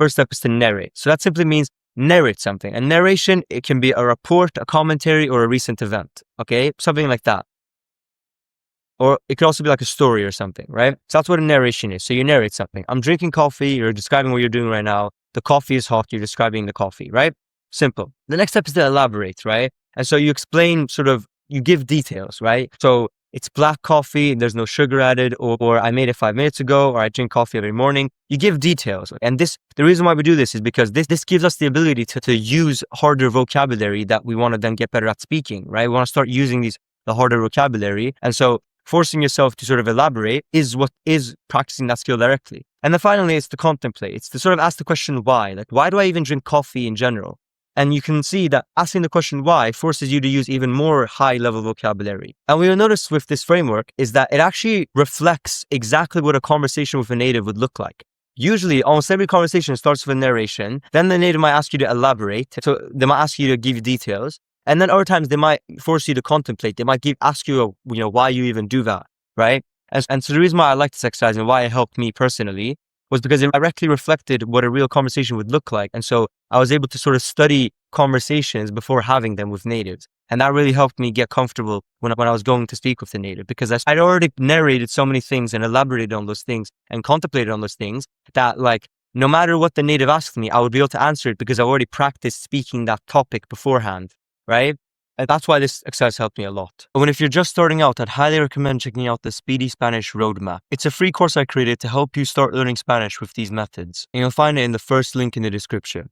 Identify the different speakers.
Speaker 1: first step is to narrate. So that simply means narrate something. And narration, it can be a report, a commentary, or a recent event. Okay, something like that. Or it could also be like a story or something, right? So that's what a narration is. So you narrate something. I'm drinking coffee. You're describing what you're doing right now. The coffee is hot. You're describing the coffee, right? Simple. The next step is to elaborate, right? And so you explain you give details, right? So it's black coffee, there's no sugar added, or I made it 5 minutes ago, or I drink coffee every morning. You give details. And the reason why we do this is because this gives us the ability to use harder vocabulary that we want to then get better at speaking, right? We want to start using the harder vocabulary. And so forcing yourself to sort of elaborate is what is practicing that skill directly. And then finally, it's to contemplate. It's to sort of ask the question why. Like, why do I even drink coffee in general? And you can see that asking the question why forces you to use even more high-level vocabulary. And what you'll notice with this framework is that it actually reflects exactly what a conversation with a native would look like. Usually, almost every conversation starts with a narration. Then the native might ask you to elaborate. So they might ask you to give details. And then other times they might force you to contemplate. They might ask you, why you even do that, right? And so the reason why I like this exercise and why it helped me personally was because it directly reflected what a real conversation would look like. And so I was able to sort of study conversations before having them with natives. And that really helped me get comfortable when I was going to speak with the native, because I'd already narrated so many things and elaborated on those things and contemplated on those things that no matter what the native asked me, I would be able to answer it because I already practiced speaking that topic beforehand, right? And that's why this exercise helped me a lot. If you're just starting out, I'd highly recommend checking out the Speedy Spanish Roadmap. It's a free course I created to help you start learning Spanish with these methods. And you'll find it in the first link in the description.